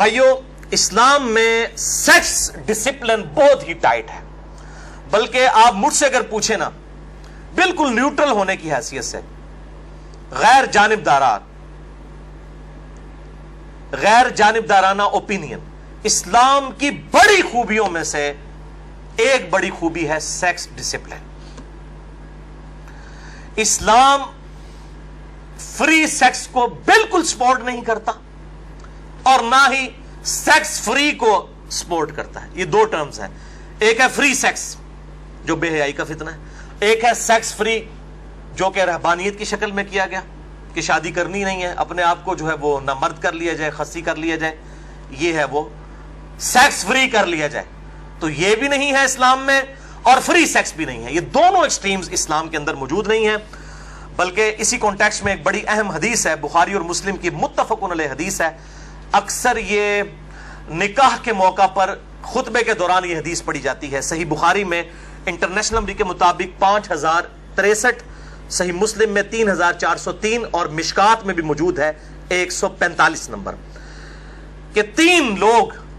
بھائیو، اسلام میں sex discipline بہت ہی ٹائٹ ہے، بلکہ آپ مجھ سے اگر پوچھیں نا، بالکل نیوٹرل ہونے کی حیثیت سے، غیر جانبدارانہ اوپینین، اسلام کی بڑی خوبیوں میں سے ایک بڑی خوبی ہے سیکس ڈسپلن۔ اسلام فری سیکس کو بالکل سپورٹ نہیں کرتا اور نہ ہی سیکس فری کو سپورٹ کرتا ہے۔ یہ دو ٹرمز ہیں، ایک ہے فری سیکس جو بے حیائی کا فتنہ ہے، ایک ہے سیکس فری جو کہ رہبانیت کی شکل میں کیا گیا کہ شادی کرنی نہیں ہے، اپنے آپ کو جو ہے وہ نہ مرد کر لیا جائے، خصی کر لیا جائے، یہ ہے وہ سیکس فری کر لیا جائے۔ تو یہ بھی نہیں ہے اسلام میں اور فری سیکس بھی نہیں ہے، یہ دونوں ایکسٹریمز اسلام کے اندر موجود نہیں ہیں۔ بلکہ اسی کانٹیکسٹ میں ایک بڑی اہم حدیث ہے، بخاری اور مسلم کی متفق علیہ حدیث ہے، اکثر یہ نکاح کے موقع پر خطبے کے دوران یہ حدیث پڑھی جاتی ہے۔ صحیح بخاری میں انٹرنیشنل نمبر کے مطابق 5063، صحیح مسلم میں 3403 اور مشکات میں بھی موجود ہے 145 نمبر، کہ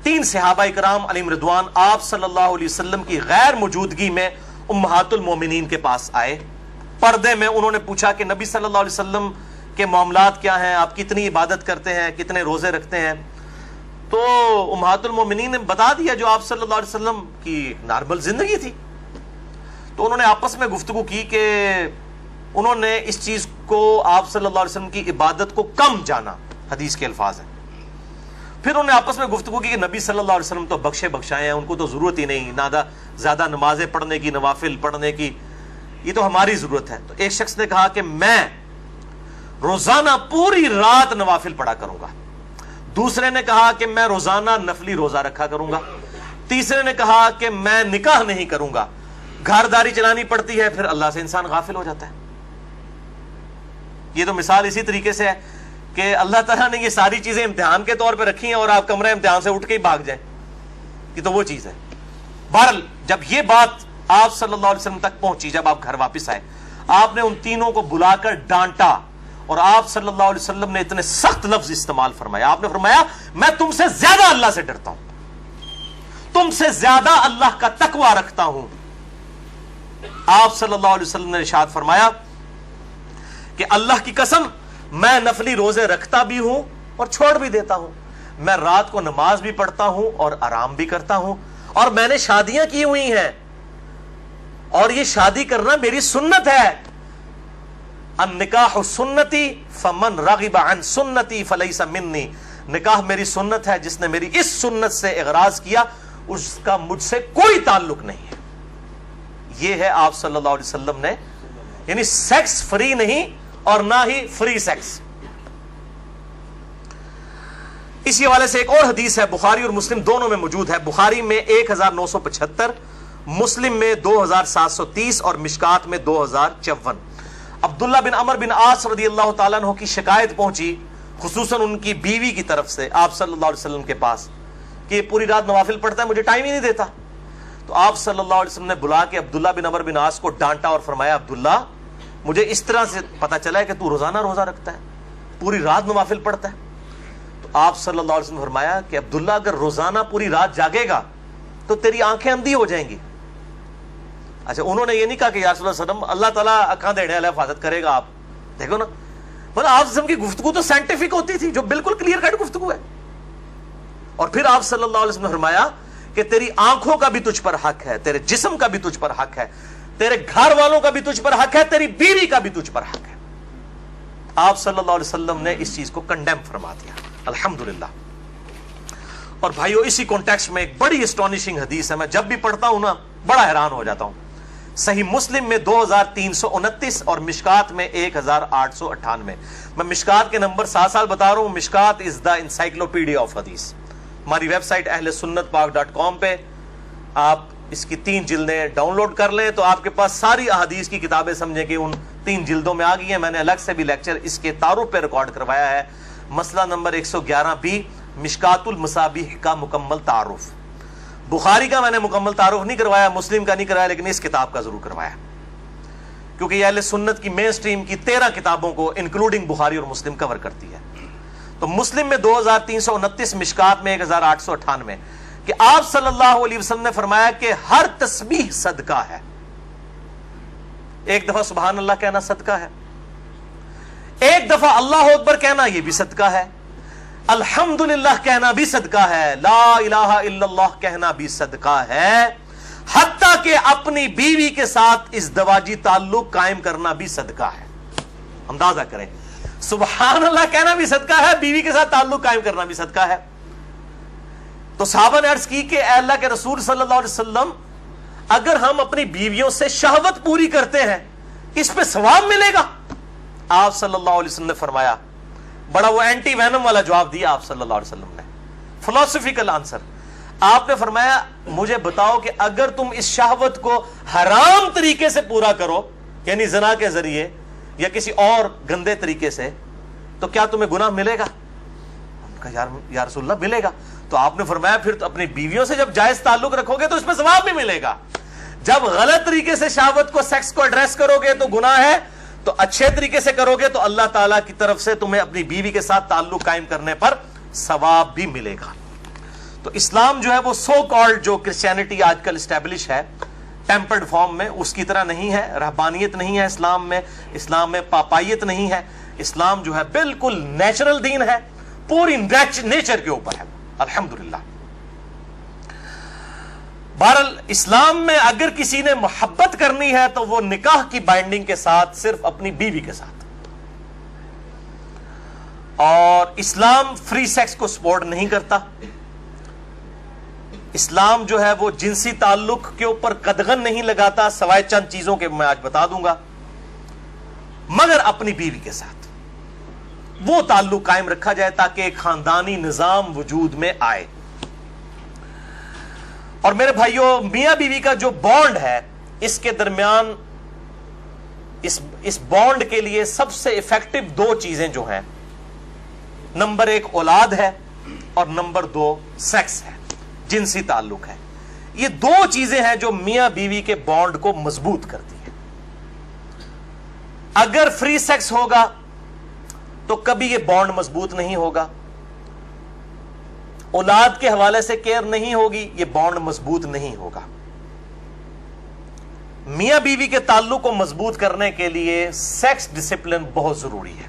تین صحابہ کرام علیہم رضوان آپ صلی اللہ علیہ وسلم کی غیر موجودگی میں امہات المومنین کے پاس آئے۔ پردے میں انہوں نے پوچھا کہ نبی صلی اللہ علیہ وسلم کے معاملات کیا ہیں، آپ کتنی عبادت کرتے ہیں، کتنے روزے رکھتے ہیں؟ تو امہات المومنین نے بتا دیا جو آپ صلی اللہ علیہ وسلم کی نارمل زندگی تھی۔ تو انہوں نے آپس میں گفتگو کی کہ انہوں نے اس چیز کو آپ صلی اللہ علیہ وسلم کی عبادت کو کم جانا، حدیث کے الفاظ ہیں۔ پھر انہوں نے آپس میں گفتگو کی کہ نبی صلی اللہ علیہ وسلم تو بخشے بخشائے ہیں، ان کو تو ضرورت ہی نہیں زیادہ نمازیں پڑھنے کی، نوافل پڑھنے کی، یہ تو ہماری ضرورت ہے۔ تو ایک شخص نے کہا کہ میں روزانہ پوری رات نوافل پڑھا کروں گا، دوسرے نے کہا کہ میں روزانہ نفلی روزہ رکھا کروں گا، تیسرے نے کہا کہ میں نکاح نہیں کروں گا، گھرداری چلانی پڑتی ہے، پھر اللہ سے انسان غافل ہو جاتا ہے۔ یہ تو مثال اسی طریقے سے ہے کہ اللہ تعالیٰ نے یہ ساری چیزیں امتحان کے طور پہ رکھی ہیں اور آپ کمرہ امتحان سے اٹھ کے ہی بھاگ جائیں، یہ تو وہ چیز ہے۔ بہرحال جب یہ بات آپ صلی اللہ علیہ وسلم تک پہنچی، جب آپ گھر واپس آئے، آپ نے ان تینوں کو بلا کر ڈانٹا اور آپ صلی اللہ علیہ وسلم نے اتنے سخت لفظ استعمال فرمایا۔ آپ نے فرمایا میں تم سے زیادہ اللہ سے ڈرتا ہوں، تم سے زیادہ اللہ کا تقوی رکھتا ہوں۔ آپ صلی اللہ علیہ وسلم نے ارشاد فرمایا کہ اللہ کی قسم میں نفلی روزے رکھتا بھی ہوں اور چھوڑ بھی دیتا ہوں، میں رات کو نماز بھی پڑھتا ہوں اور آرام بھی کرتا ہوں، اور میں نے شادیاں کی ہوئی ہیں اور یہ شادی کرنا میری سنت ہے۔ النکاح سنتی فمن رغب عن سنتی فلیس منی، نکاح میری سنت ہے، جس نے میری اس سنت سے اغراض کیا اس کا مجھ سے کوئی تعلق نہیں ہے۔ یہ ہے آپ صلی اللہ علیہ وسلم نے، یعنی سیکس فری نہیں اور نہ ہی فری سیکس۔ اسی حوالے سے ایک اور حدیث ہے، بخاری اور مسلم دونوں میں موجود ہے، بخاری میں 1975، مسلم میں 2730 اور مشکات میں 2054۔ عبداللہ بن عمر بن عاص رضی اللہ تعالیٰ عنہ کی شکایت پہنچی، خصوصاً ان کی بیوی کی طرف سے آپ صلی اللہ علیہ وسلم کے پاس، کہ یہ پوری رات نوافل پڑھتا ہے، مجھے ٹائم ہی نہیں دیتا۔ تو آپ صلی اللہ علیہ وسلم نے بلا کے عبداللہ بن عمر بن عاص کو ڈانٹا اور فرمایا عبداللہ مجھے اس طرح سے پتہ چلا ہے کہ تو روزانہ روزہ رکھتا ہے، پوری رات نوافل پڑھتا ہے۔ تو آپ صلی اللہ علیہ وسلم نے فرمایا کہ عبداللہ اگر روزانہ پوری رات جاگے گا تو تیری آنکھیں اندھی ہو جائیں گی۔ اچھا، انہوں نے یہ نہیں کہا کہ یا رسول اللہ صلی اللہ علیہ وسلم اللہ تعالیٰ اکھاں دینے والا حفاظت کرے گا، آپ دیکھو نا، مطلب آپ وسلم کی گفتگو تو سائنٹیفک ہوتی تھی، جو بالکل کلیئر کٹ گفتگو ہے۔ اور پھر آپ صلی اللہ علیہ وسلم نے فرمایا کہ تیری آنکھوں کا بھی تجھ پر حق ہے، تیرے جسم کا بھی تجھ پر حق ہے، تیرے گھر والوں کا بھی تجھ پر حق ہے، تیری بیوی کا بھی تجھ پر حق ہے۔ آپ صلی اللہ علیہ وسلم نے اس چیز کو کنڈیم فرما دیا، الحمدللہ۔ اور بھائیو، اسی کانٹیکسٹ میں ایک بڑی اسٹانشنگ حدیث ہے، میں جب بھی پڑھتا ہوں نا بڑا حیران ہو جاتا ہوں، صحیح مسلم میں 2329 اور مشکات میں 1898۔ میں مشکات کے نمبر سال بتا رہا ہوں، مشکات از دا انسائکلوپیڈیا آف حدیث۔ ہماری ویب سائٹ اہل سنت پاک .com پہ آپ اس کی 3 جلدیں ڈاؤن لوڈ کر لیں تو آپ کے پاس ساری احادیث کی کتابیں سمجھیں کہ ان 3 جلدوں میں آ گئی ہیں۔ میں نے الگ سے بھی لیکچر اس کے تعارف پہ ریکارڈ کروایا ہے، مسئلہ نمبر 111B، مشکات المصابیح کا مکمل تعارف۔ بخاری کا میں نے مکمل تعارف نہیں کروایا، مسلم کا نہیں کروایا، لیکن اس کتاب کا ضرور کروایا، کیونکہ یہ اہل سنت کی مین سٹریم کی 13 کتابوں کو انکلوڈنگ بخاری اور مسلم کور کرتی ہے۔ تو مسلم میں 2329, مشکات میں 1898 کہ آپ صلی اللہ علیہ وسلم نے فرمایا کہ ہر تسبیح صدقہ ہے. ایک دفعہ سبحان اللہ کہنا صدقہ ہے, ایک دفعہ اللہ اکبر کہنا یہ بھی صدقہ ہے, الحمدللہ کہنا بھی صدقہ ہے, لا الہ الا اللہ کہنا بھی صدقہ ہے, حتیٰ کہ اپنی بیوی کے ساتھ ازدواجی تعلق قائم کرنا بھی صدقہ ہے. اندازہ کریں, سبحان اللہ کہنا بھی صدقہ ہے, بیوی کے ساتھ تعلق قائم کرنا بھی صدقہ ہے. تو صحابہ نے عرض کی کہ اے اللہ کے رسول صلی اللہ علیہ وسلم, اگر ہم اپنی بیویوں سے شہوت پوری کرتے ہیں اس پہ ثواب ملے گا؟ آپ صلی اللہ علیہ وسلم نے فرمایا, بڑا وہ اینٹی وینم والا جواب دیا آپ صلی اللہ علیہ وسلم نے, فلسفیکل آنسر. آپ نے فرمایا مجھے بتاؤ کہ اگر تم اس شہوت کو حرام طریقے سے پورا کرو, یعنی زنا کے ذریعے یا کسی اور گندے طریقے سے, تو کیا تمہیں گناہ ملے گا؟ یا رسول اللہ ملے گا. تو آپ نے فرمایا پھر تو اپنی بیویوں سے جب جائز تعلق رکھو گے تو اس میں ثواب بھی ملے گا. جب غلط طریقے سے شہوت کو, سیکس کو ایڈریس کرو گے تو گناہ ہے, تو اچھے طریقے سے کرو گے تو اللہ تعالیٰ کی طرف سے تمہیں اپنی بیوی کے ساتھ تعلق قائم کرنے پر ثواب بھی ملے گا. تو اسلام جو ہے وہ سو کالڈ جو کرسچینٹی آج کل اسٹیبلش ہے ٹیمپرڈ فارم میں, اس کی طرح نہیں ہے. رہبانیت نہیں ہے اسلام میں, اسلام میں پاپائیت نہیں ہے. اسلام جو ہے بالکل نیچرل دین ہے, پوری نیچر کے اوپر ہے, الحمدللہ. بہرحال اسلام میں اگر کسی نے محبت کرنی ہے تو وہ نکاح کی بائنڈنگ کے ساتھ, صرف اپنی بیوی کے ساتھ. اور اسلام فری سیکس کو سپورٹ نہیں کرتا. اسلام جو ہے وہ جنسی تعلق کے اوپر قدغن نہیں لگاتا, سوائے چند چیزوں کے میں آج بتا دوں گا, مگر اپنی بیوی کے ساتھ وہ تعلق قائم رکھا جائے تاکہ ایک خاندانی نظام وجود میں آئے. اور میرے بھائیوں, میاں بیوی کا جو بانڈ ہے اس کے درمیان, اس بانڈ کے لیے سب سے افیکٹو دو چیزیں جو ہیں, نمبر 1 اولاد ہے اور نمبر 2 سیکس ہے, جنسی تعلق ہے. یہ دو چیزیں ہیں جو میاں بیوی کے بانڈ کو مضبوط کرتی ہیں. اگر فری سیکس ہوگا تو کبھی یہ بانڈ مضبوط نہیں ہوگا. اولاد کے حوالے سے کیئر نہیں ہوگی, یہ بانڈ مضبوط نہیں ہوگا. میاں بیوی کے تعلق کو مضبوط کرنے کے لیے سیکس ڈسپلن بہت ضروری ہے.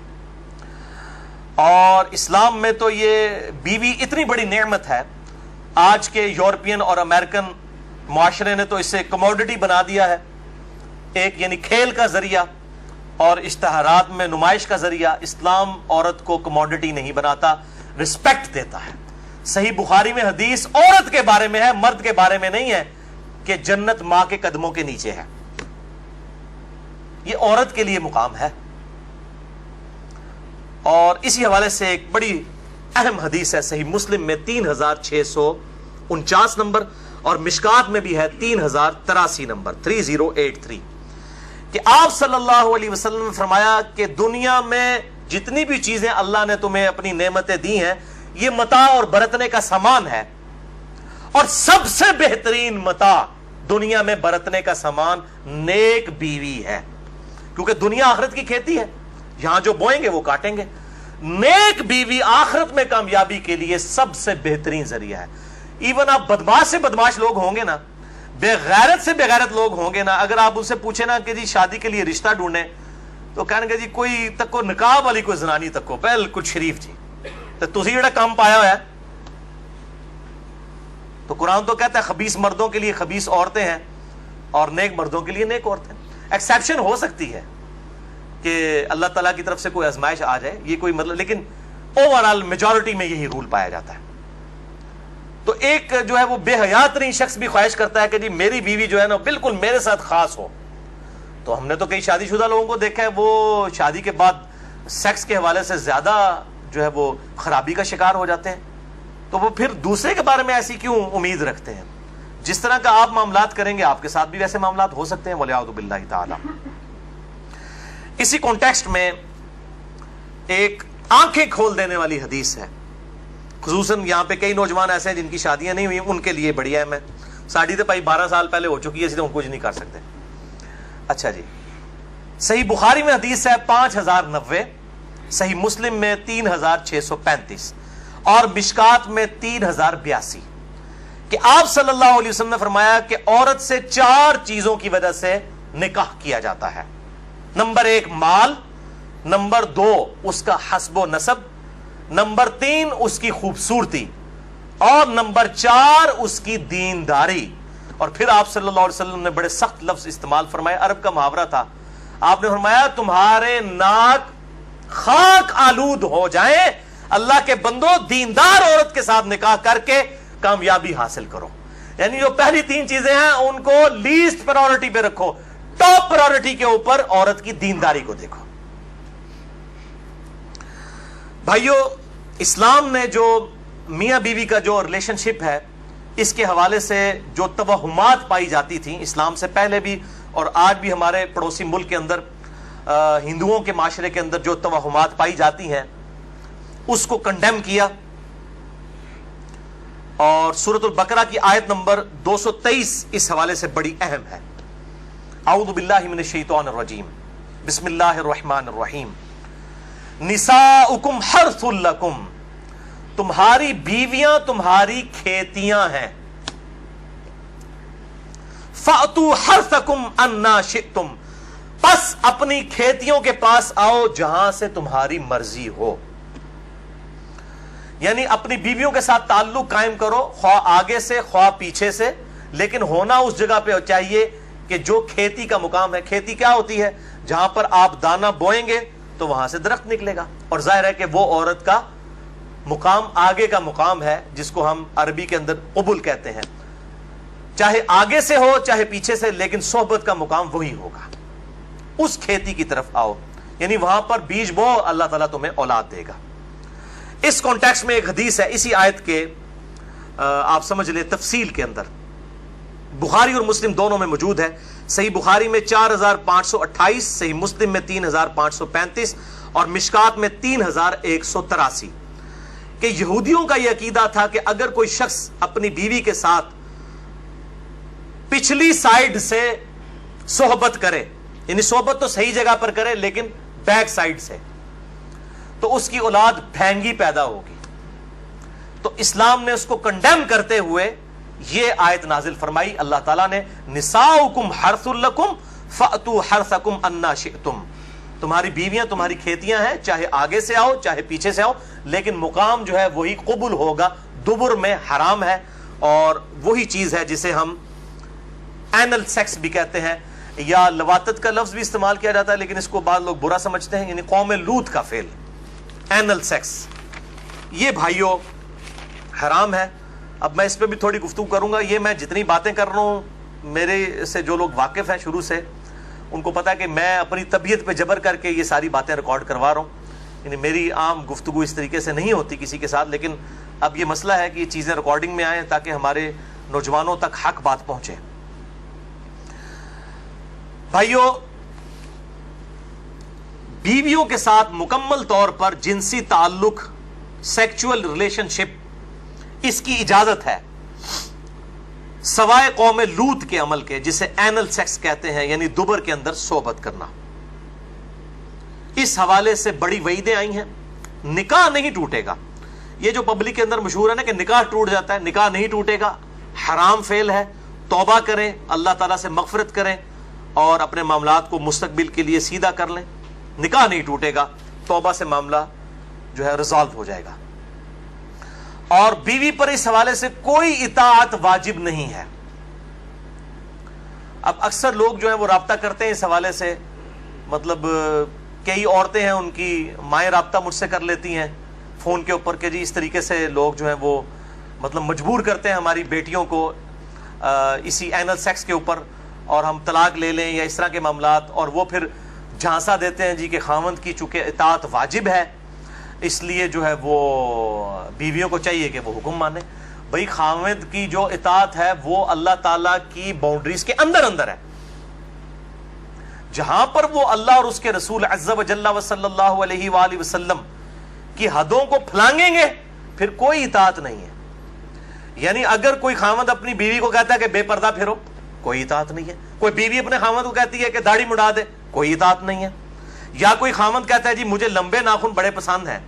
اور اسلام میں تو یہ بیوی اتنی بڑی نعمت ہے, آج کے یورپین اور امریکن معاشرے نے تو اسے کموڈٹی بنا دیا ہے, ایک یعنی کھیل کا ذریعہ اور اشتہارات میں نمائش کا ذریعہ. اسلام عورت کو کموڈٹی نہیں بناتا, رسپیکٹ دیتا ہے. صحیح بخاری میں حدیث عورت کے بارے میں ہے, مرد کے بارے میں نہیں ہے کہ جنت ماں کے قدموں کے نیچے ہے. یہ عورت کے لیے مقام ہے. اور اسی حوالے سے ایک بڑی اہم حدیث ہے صحیح مسلم میں 3649 نمبر, اور مشکات میں بھی ہے 3083 نمبر 3083, کہ آپ صلی اللہ علیہ وسلم نے فرمایا کہ دنیا میں جتنی بھی چیزیں اللہ نے تمہیں اپنی نعمتیں دی ہیں یہ متاع اور برتنے کا سامان ہے, اور سب سے بہترین متاع دنیا میں برتنے کا سامان نیک بیوی ہے. کیونکہ دنیا آخرت کی کھیتی ہے, یہاں جو بوئیں گے وہ کاٹیں گے. نیک بیوی آخرت میں کامیابی کے لیے سب سے بہترین ذریعہ ہے. ایون آپ بدماش سے بدماش لوگ ہوں گے نا, بے غیرت سے بے غیرت لوگ ہوں گے نا, اگر آپ ان سے پوچھیں نا کہ جی شادی کے لیے رشتہ ڈھونڈیں تو کہیں گے جی کوئی تکو نکاح والی کوئی زنانی تکو, بالکل شریف جی, تو تسی جڑا کام پایا ہوا ہے. تو قرآن تو کہتا ہے خبیث مردوں کے لیے خبیث عورتیں ہیں اور نیک مردوں کے لیے نیک عورتیں. ایکسیپشن ہو سکتی ہے کہ اللہ تعالیٰ کی طرف سے کوئی آزمائش آ جائے, یہ کوئی مطلب, لیکن اوورآل میجورٹی میں یہی رول پایا جاتا ہے. تو ایک جو ہے وہ بے حیا ترین شخص بھی خواہش کرتا ہے کہ جی میری بیوی جو ہے نا بالکل میرے ساتھ خاص ہو. تو ہم نے تو کئی شادی شدہ لوگوں کو دیکھا ہے وہ شادی کے بعد سیکس کے حوالے سے زیادہ جو ہے وہ خرابی کا شکار ہو جاتے ہیں. تو وہ پھر دوسرے کے بارے میں ایسی کیوں امید رکھتے ہیں؟ جس طرح کا آپ معاملات کریں گے آپ کے ساتھ بھی ویسے معاملات ہو سکتے ہیں, والعیاذ باللہ تعالی. اسی کانٹیکسٹ میں ایک آنکھیں کھول دینے والی حدیث ہے, خصوصاً یہاں پہ کئی نوجوان ایسے ہیں جن کی شادیاں نہیں ہوئی, ان کے لیے بڑی اہم ہے. ساڑی تو بھائی 12 سال پہلے ہو چکی ہے, اس لیے ہم کچھ نہیں کر سکتے. اچھا جی, صحیح بخاری میں حدیث ہے 5090 صحیح مسلم میں 3635 اور مشکات میں 3082 کہ آپ صلی اللہ علیہ وسلم نے فرمایا کہ عورت سے 4 چیزوں کی وجہ سے نکاح کیا جاتا ہے. نمبر 1 مال، نمبر 2 اس کا حسب و نسب، نمبر 3 اس کی خوبصورتی، اور نمبر 4 اس کی دینداری. اور پھر آپ صلی اللہ علیہ وسلم نے بڑے سخت لفظ استعمال فرمائے. عرب کا محاورہ تھا. آپ نے فرمایا تمہارے ناک خاک آلود ہو جائیں، اللہ کے بندو دیندار عورت کے ساتھ نکاح کر کے کامیابی حاصل کرو. یعنی جو پہلی 3 چیزیں ہیں ان کو لیسٹ پرائورٹی پہ رکھو، ٹاپ پرائورٹی کے اوپر عورت کی دینداری کو دیکھو. بھائیو، اسلام نے جو میاں بیوی کا جو ریلیشن شپ ہے اس کے حوالے سے جو توہمات پائی جاتی تھیں اسلام سے پہلے بھی اور آج بھی ہمارے پڑوسی ملک کے اندر ہندوؤں کے معاشرے کے اندر جو توہمات پائی جاتی ہیں اس کو کنڈیم کیا. اور سورۃ البقرہ کی آیت نمبر 223 اس حوالے سے بڑی اہم ہے. اعوذ باللہ من الشیطان الرجیم، بسم اللہ الرحمن الرحیم. نساؤکم حرث لکم، تمہاری بیویاں تمہاری کھیتیاں ہیں. فأتوا حرثکم انا شئتم، پس اپنی کھیتیوں کے پاس آؤ جہاں سے تمہاری مرضی ہو. یعنی اپنی بیویوں کے ساتھ تعلق قائم کرو، خواہ آگے سے خواہ پیچھے سے، لیکن ہونا اس جگہ پہ چاہیے کہ جو کھیتی کا مقام ہے. کھیتی کیا ہوتی ہے؟ جہاں پر آپ دانہ بوئیں گے تو وہاں سے درخت نکلے گا. اور ظاہر ہے کہ وہ عورت کا مقام آگے کا مقام ہے جس کو ہم عربی کے اندر قبول کہتے ہیں. چاہے آگے سے ہو چاہے پیچھے سے، لیکن صحبت کا مقام وہی ہوگا. اس کھیتی کی طرف آؤ، یعنی وہاں پر بیج بو، اللہ تعالیٰ تمہیں اولاد دے گا. اس کانٹیکسٹ میں ایک حدیث ہے اسی آیت کے، آپ سمجھ لیں تفصیل کے اندر، بخاری اور مسلم دونوں میں موجود ہے. صحیح بخاری میں 4528، صحیح مسلم میں 3535 اور مشکات میں 3183 کہ یہودیوں کا یہ عقیدہ تھا کہ اگر کوئی شخص اپنی بیوی کے ساتھ پچھلی سائیڈ سے صحبت کرے، یعنی صحبت تو صحیح جگہ پر کرے لیکن بیک سائیڈ سے، تو اس کی اولاد بھینگی پیدا ہوگی. تو اسلام نے اس کو کنڈیم کرتے ہوئے یہ آیت نازل فرمائی. اللہ تعالیٰ نے نساؤکم حرث لکم فأتوا حرثکم انا شئتم، تمہاری بیویاں تمہاری کھیتیاں ہیں، چاہے آگے سے آؤ چاہے پیچھے سے آؤ، لیکن مقام جو ہے وہی قبول ہوگا. دبر میں حرام ہے، اور وہی چیز ہے جسے ہم اینل سیکس بھی کہتے ہیں، یا لواطت کا لفظ بھی استعمال کیا جاتا ہے لیکن اس کو بعض لوگ برا سمجھتے ہیں، یعنی قوم لوط کا فعل اینل سیکس. یہ بھائیوں حرام ہے. اب میں اس پہ بھی تھوڑی گفتگو کروں گا. یہ میں جتنی باتیں کر رہا ہوں، میرے سے جو لوگ واقف ہیں شروع سے ان کو پتا ہے کہ میں اپنی طبیعت پہ جبر کر کے یہ ساری باتیں ریکارڈ کروا رہا ہوں. یعنی میری عام گفتگو اس طریقے سے نہیں ہوتی کسی کے ساتھ، لیکن اب یہ مسئلہ ہے کہ یہ چیزیں ریکارڈنگ میں آئیں تاکہ ہمارے نوجوانوں تک حق بات پہنچے. بھائیوں، بیویوں کے ساتھ مکمل طور پر جنسی تعلق، سیکچول ریلیشن شپ، اس کی اجازت ہے سوائے قوم لوط کے عمل کے، جسے اینل سیکس کہتے ہیں، یعنی دبر کے اندر صحبت کرنا. اس حوالے سے بڑی وعیدیں آئی ہیں. نکاح نہیں ٹوٹے گا. یہ جو پبلک کے اندر مشہور ہے نا کہ نکاح ٹوٹ جاتا ہے، نکاح نہیں ٹوٹے گا. حرام فعل ہے. توبہ کریں، اللہ تعالیٰ سے مغفرت کریں اور اپنے معاملات کو مستقبل کے لیے سیدھا کر لیں. نکاح نہیں ٹوٹے گا. توبہ سے معاملہ جو ہے ریزالو ہو جائے گا. اور بیوی پر اس حوالے سے کوئی اطاعت واجب نہیں ہے. اب اکثر لوگ جو ہیں وہ رابطہ کرتے ہیں اس حوالے سے، مطلب کئی عورتیں ہیں ان کی مائیں رابطہ مجھ سے کر لیتی ہیں فون کے اوپر کہ جی اس طریقے سے لوگ جو ہیں وہ مطلب مجبور کرتے ہیں ہماری بیٹیوں کو اسی اینل سیکس کے اوپر، اور ہم طلاق لے لیں یا اس طرح کے معاملات، اور وہ پھر جھانسا دیتے ہیں جی کہ خاوند کی چونکہ اطاعت واجب ہے اس لیے جو ہے وہ بیویوں کو چاہیے کہ وہ حکم مانے. بھئی خاوند کی جو اطاعت ہے وہ اللہ تعالیٰ کی باؤنڈریز کے اندر اندر ہے. جہاں پر وہ اللہ اور اس کے رسول عز و جل و صلی اللہ علیہ وآلہ وسلم کی حدوں کو پھلانگیں گے پھر کوئی اطاعت نہیں ہے. یعنی اگر کوئی خاوند اپنی بیوی کو کہتا ہے کہ بے پردہ پھرو، کوئی اطاعت نہیں ہے. کوئی بیوی اپنے خاوند کو کہتی ہے کہ داڑھی مڈا دے، کوئی اطاعت نہیں ہے. یا کوئی خامند کہتا ہے جی مجھے لمبے ناخن بڑے پسند ہیں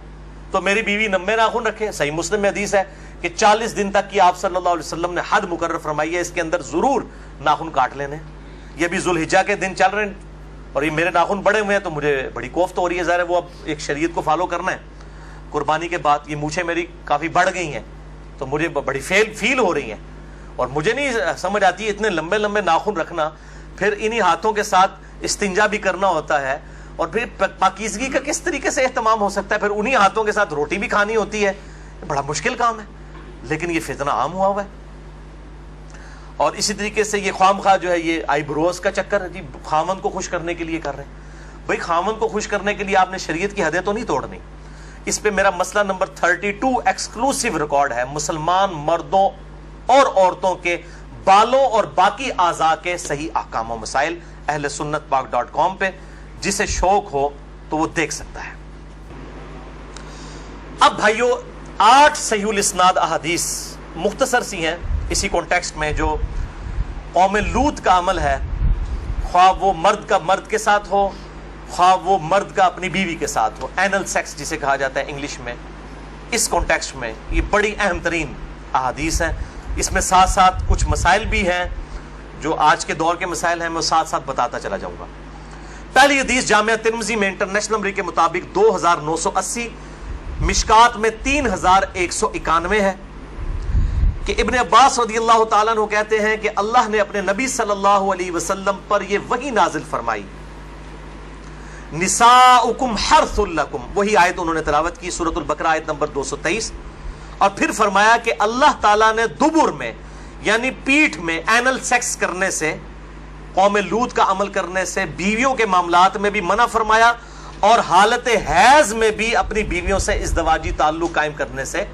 تو میری بیوی لمبے ناخن رکھے. صحیح مسلم میں حدیث ہے کہ 40 دن تک کی آپ صلی اللہ علیہ وسلم نے حد مقرر فرمائی ہے, اس کے اندر ضرور ناخن کاٹ لینے. یہ بھی ذوالحجہ کے دن چل رہے ہیں اور یہ میرے ناخن بڑے ہوئے ہیں تو مجھے بڑی کوفت ہو رہی ہے, ظاہر ہے وہ اب ایک شریعت کو فالو کرنا ہے. قربانی کے بعد یہ مونچھیں میری کافی بڑھ گئی ہیں تو مجھے بڑی فیل ہو رہی ہیں, اور مجھے نہیں سمجھ آتی اتنے لمبے لمبے ناخن رکھنا, پھر انہی ہاتھوں کے ساتھ استنجا بھی کرنا ہوتا ہے, اور پھر پاکیزگی کا کس طریقے سے اہتمام ہو سکتا ہے, پھر انہی ہاتھوں کے ساتھ روٹی بھی کھانی ہوتی ہے. بڑا مشکل کام ہے, لیکن یہ فتنہ عام ہوا ہوا ہے. اور اسی طریقے سے یہ خواہ مخواہ جو ہے یہ آئی بروز کا چکر ہے جی, خامن کو خوش کرنے کے لیے کر رہے ہیں. بھائی خامن کو خوش کرنے کے لیے آپ نے شریعت کی حدیں تو نہیں توڑنی. اس پہ میرا مسئلہ نمبر 32 ایکسکلوسیو ریکارڈ ہے, مسلمان مردوں اور عورتوں کے بالوں اور باقی اعضاء کے صحیح احکام و مسائل, اہل سنت پاک.com پہ, جسے شوق ہو تو وہ دیکھ سکتا ہے. اب بھائیو 8 صحیح الاسناد احادیث مختصر سی ہیں اسی کانٹیکسٹ میں, جو قوم لوط کا عمل ہے, خواہ وہ مرد کا مرد کے ساتھ ہو, خواہ وہ مرد کا اپنی بیوی کے ساتھ ہو, اینل سیکس جسے کہا جاتا ہے انگلش میں. اس کانٹیکسٹ میں یہ بڑی اہم ترین احادیث ہیں. اس میں ساتھ ساتھ کچھ مسائل بھی ہیں جو آج کے دور کے مسائل ہیں, میں ساتھ ساتھ بتاتا چلا جاؤں گا. پہلی حدیث جامعہ ترمذی میں انٹرنیشنل نمبر کے مطابق 2980, مشکات میں 3191 ہے کہ ابن عباس رضی اللہ تعالیٰ عنہ کہتے ہیں کہ اللہ نے اپنے نبی صلی اللہ علیہ وسلم پر یہ وحی نازل فرمائی, نساؤکم حرث لکم, وہی آیت انہوں نے تلاوت کی سورۃ البقرہ آیت نمبر 223, اور پھر فرمایا کہ اللہ تعالیٰ نے دبر میں یعنی پیٹھ میں اینل سیکس کرنے سے, قوم لوط کا عمل کرنے سے, بیویوں کے معاملات میں بھی منع فرمایا, اور حالت حیض میں بھی اپنی بیویوں سے ازدواجی تعلق قائم کرنے سے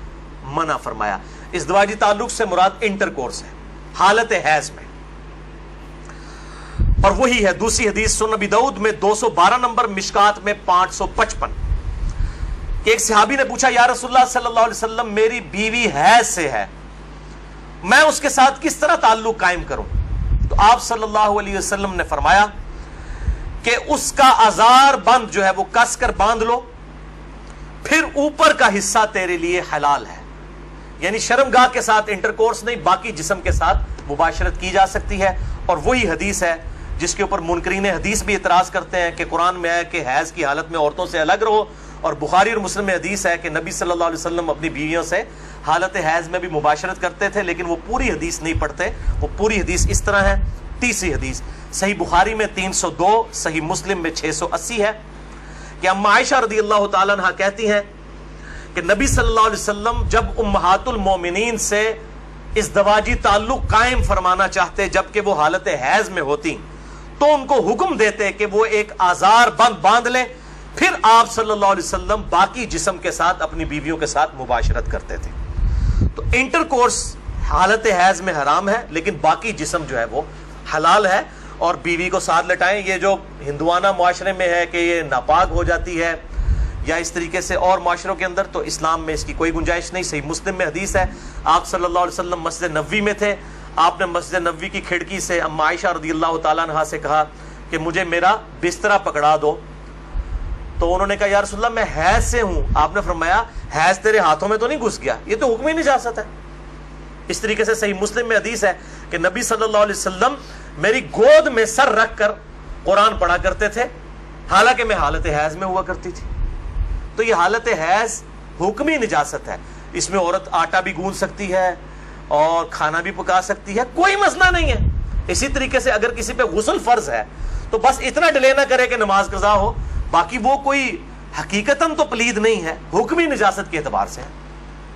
منع فرمایا. ازدواجی تعلق سے مراد انٹرکورس ہے حالت حیض میں. اور وہی ہے دوسری حدیث سنن ابی داؤد میں 212 نمبر, مشکات میں 555, کہ ایک صحابی نے پوچھا یا رسول اللہ صلی اللہ علیہ وسلم میری بیوی حیض سے ہے, میں اس کے ساتھ کس طرح تعلق قائم کروں؟ تو آپ صلی اللہ علیہ وسلم نے فرمایا کہ اس کا ازار بند جو ہے وہ کس کر باندھ لو, پھر اوپر کا حصہ تیرے لیے حلال ہے. یعنی شرمگاہ کے ساتھ انٹرکورس نہیں, باقی جسم کے ساتھ مباشرت کی جا سکتی ہے. اور وہی حدیث ہے جس کے اوپر منکرین حدیث بھی اعتراض کرتے ہیں کہ قرآن میں ہے کہ حیض کی حالت میں عورتوں سے الگ رہو, اور بخاری اور مسلم میں حدیث ہے کہ نبی صلی اللہ علیہ وسلم اپنی بیویوں سے حالت حیض میں بھی مباشرت کرتے تھے, لیکن وہ پوری حدیث نہیں پڑھتے. وہ پوری حدیث اس طرح ہے. تیسری حدیث صحیح بخاری میں 302, صحیح مسلم میں 680 ہے کہ اما عائشہ رضی اللہ تعالیٰ عنہ کہتی ہیں کہ نبی صلی اللہ علیہ وسلم جب امہات المومنین سے ازدواجی تعلق قائم فرمانا چاہتے جبکہ وہ حالت حیض میں ہوتی, تو ان کو حکم دیتے کہ وہ ایک آزار بند باندھ لیں, پھر آپ صلی اللہ علیہ وسلم باقی جسم کے ساتھ اپنی بیویوں کے ساتھ مباشرت کرتے تھے. تو انٹرکورس حالت حیض میں حرام ہے, لیکن باقی جسم جو ہے وہ حلال ہے. اور بیوی کو ساتھ لٹائیں, یہ جو ہندوانہ معاشرے میں ہے کہ یہ ناپاک ہو جاتی ہے, یا اس طریقے سے اور معاشروں کے اندر, تو اسلام میں اس کی کوئی گنجائش نہیں. صحیح مسلم میں حدیث ہے, آپ صلی اللہ علیہ وسلم مسجد نبوی میں تھے, آپ نے مسجد نبوی کی کھڑکی سے اما عائشہ رضی اللہ تعالیٰ عنہ سے کہا کہ مجھے میرا بسترا پکڑا دو. تو انہوں نے کہا یا رسول اللہ میں حیض سے ہوں. آپ نے فرمایا حیض تیرے ہاتھوں میں تو نہیں گھس گیا, یہ تو حکم ہی نجاست ہے. اس طریقے سے صحیح مسلم میں حدیث ہے کہ نبی صلی اللہ علیہ وسلم میری گود میں سر رکھ کر قرآن پڑھا کرتے تھے, حالانکہ میں حالت حیض میں ہوا کرتی تھی. تو یہ حالت حیض حکمی نجاست ہے. اس میں عورت آٹا بھی گوندھ سکتی ہے اور کھانا بھی پکا سکتی ہے, کوئی مسئلہ نہیں ہے. اسی طریقے سے اگر کسی پہ غسل فرض ہے تو بس اتنا ڈیلے نہ کرے کہ نماز قضا ہو, باقی وہ کوئی حقیقتاً تو پلید نہیں ہے, حکمی نجاست کے اعتبار سے ہے.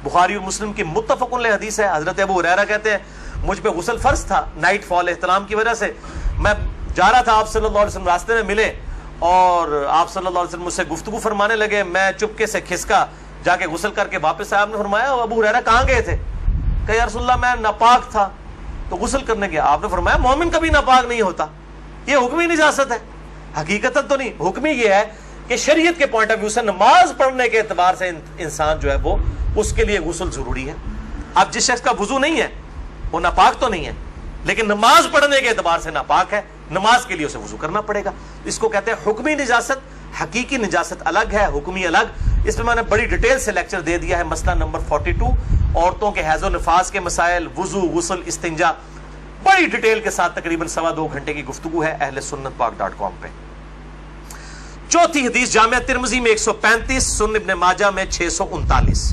بخاری اور مسلم کی متفق علیہ حدیث ہے, حضرت ابو ہریرہ کہتے ہیں مجھ پہ غسل فرض تھا, نائٹ فال احتلام کی وجہ سے میں جا رہا تھا, آپ صلی اللہ علیہ وسلم راستے میں ملے اور آپ صلی اللہ علیہ وسلم مجھ سے گفتگو فرمانے لگے, میں چپکے سے کھسکا جا کے غسل کر کے واپس آیا. آپ نے فرمایا ابو ہریرہ کہاں گئے تھے؟ کہ یا رسول اللہ میں ناپاک تھا تو غسل کرنے گیا. آپ نے فرمایا مومن کبھی ناپاک نہیں ہوتا, یہ حکمی نجاست ہے, حقیقتاً تو نہیں. حکمی یہ ہے کہ شریعت کے پوائنٹ آف ویو سے نماز پڑھنے کے اعتبار سے انسان جو ہے وہ اس کے لیے غسل ضروری ہے. اب جس شخص کا وضو نہیں ہے وہ ناپاک تو نہیں ہے, لیکن نماز پڑھنے کے اعتبار سے ناپاک ہے, نماز کے لیے اسے وضو کرنا پڑے گا. اس کو کہتے ہیں حکمی نجاست, حقیقی نجاست الگ ہے، حکمی الگ. اس میں نے بڑی ڈیٹیل سے لیکچر دے دیا ہے. مسئلہ نمبر 42 عورتوں کے حیض و نفاس کے مسائل، وضو، غسل، استنجا، بڑی ڈیٹیل کے ساتھ تقریباً 2.25 گھنٹے کی گفتگو ہے اہل سنت پاک.com پہ. چوتھی حدیث جامعہ ترمذی میں 135، سنن ابن ماجہ میں 639،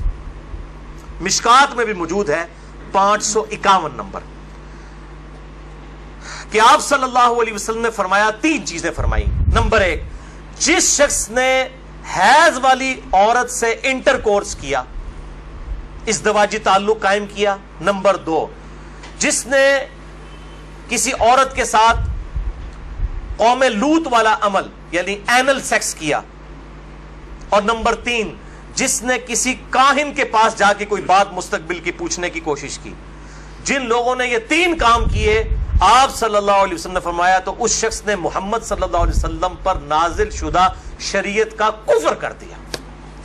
مشکات میں بھی موجود ہے 551 نمبر، کہ آپ صلی اللہ علیہ وسلم نے فرمایا، 3 چیزیں فرمائی. نمبر 1، جس شخص نے حیض والی عورت سے انٹر کورس کیا، ازدواجی تعلق قائم کیا. نمبر 2، جس نے کسی عورت کے ساتھ قوم لوط والا عمل یعنی اینل سیکس کیا. اور نمبر 3، جس نے کسی کاہن کے پاس جا کے کوئی بات مستقبل کی پوچھنے کی کوشش کی. جن لوگوں نے یہ 3 کام کیے، آپ صلی اللہ علیہ وسلم نے فرمایا تو اس شخص نے محمد صلی اللہ علیہ وسلم پر نازل شدہ شریعت کا کفر کر دیا،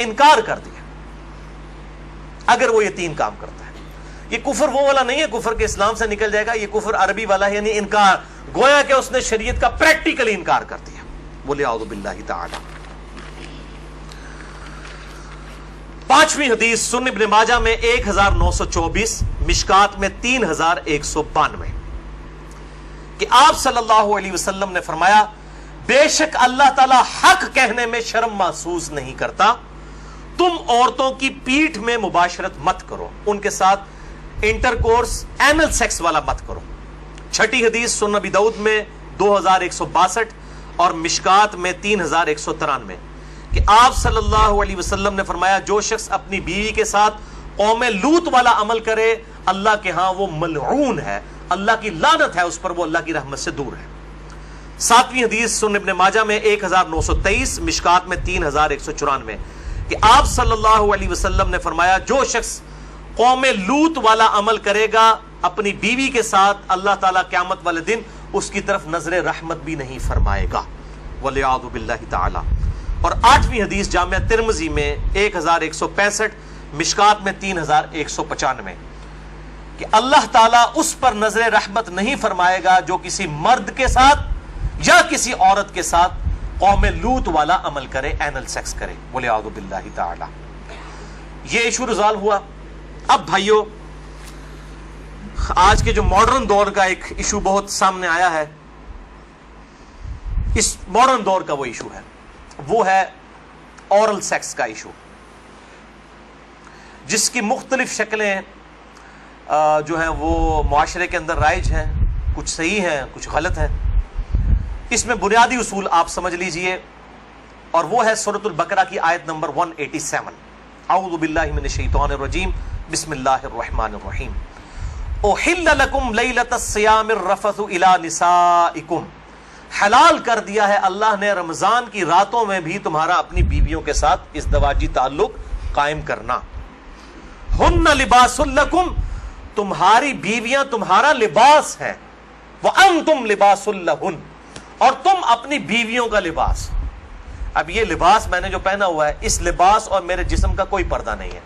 انکار کر دیا، اگر وہ یہ 3 کام کرتا ہے. یہ کفر وہ والا نہیں ہے کفر کے اسلام سے نکل جائے گا، یہ کفر عربی والا ہے، یعنی انکار، گویا کہ اس نے شریعت کا پریکٹیکلی انکار کر دیا. بولے اعوذ باللہ تعالی. 5ویں حدیث سنن ابن ماجہ میں 1924، مشکات میں 3192، کہ آپ صلی اللہ علیہ وسلم نے فرمایا، بے شک اللہ تعالی حق کہنے میں شرم محسوس نہیں کرتا، تم عورتوں کی پیٹھ میں مباشرت مت کرو، ان کے ساتھ انٹر کورس اینل سیکس والا مت کرو. 6ٹھی حدیث سنن ابی داؤد میں 2162 اور مشکات میں 3193، کہ آپ صلی اللہ علیہ وسلم نے فرمایا، جو شخص اپنی بیوی کے ساتھ قوم لوط والا عمل کرے، اللہ کے ہاں وہ ملعون ہے، اللہ کی لعنت ہے اس پر، وہ اللہ کی رحمت سے دور ہے. 7ویں حدیث سنن ابن ماجہ میں 1923، مشکات میں 3194، کہ آپ صلی اللہ علیہ وسلم نے فرمایا، جو شخص قوم لوط والا عمل کرے گا اپنی بیوی کے ساتھ، اللہ تعالیٰ قیامت والے دن اس کی طرف نظر رحمت بھی نہیں فرمائے گا. وَلِعَاذُ بِاللَّهِ تَعَالَى. اور 8ویں حدیث جامعہ ترمذی میں 1165، مشکات میں 3195، کہ اللہ تعالیٰ اس پر نظر رحمت نہیں فرمائے گا جو کسی مرد کے ساتھ یا کسی عورت کے ساتھ قوم لوط والا عمل کرے، اینل سیکس کرے. بولے اعوذ باللہ تعالی. یہ ایشو ریزالو ہوا. اب بھائیو، آج کے جو ماڈرن دور کا ایک ایشو بہت سامنے آیا ہے، اس ماڈرن دور کا وہ ایشو ہے، وہ ہے اورل سیکس کا ایشو، جس کی مختلف شکلیں جو ہیں وہ معاشرے کے اندر رائج ہیں، کچھ صحیح ہیں، کچھ غلط ہیں. اس میں بنیادی اصول آپ سمجھ لیجئے، اور وہ ہے سورۃ البقرہ کی آیت نمبر 187. اعوذ باللہ من الشیطان الرجیم، بسم اللہ الرحمن الرحیم. احل لکم لیلۃ الصیام الرفث الی نسائکم، حلال کر دیا ہے اللہ نے رمضان کی راتوں میں بھی تمہارا اپنی بیویوں کے ساتھ ازدواجی تعلق قائم کرنا. ہن لباس لکم، تمہاری بیویاں تمہارا لباس ہیں، وانتم لباس لہن، اور تم اپنی بیویوں کا لباس. اب یہ لباس میں نے جو پہنا ہوا ہے، اس لباس اور میرے جسم کا کوئی پردہ نہیں ہے.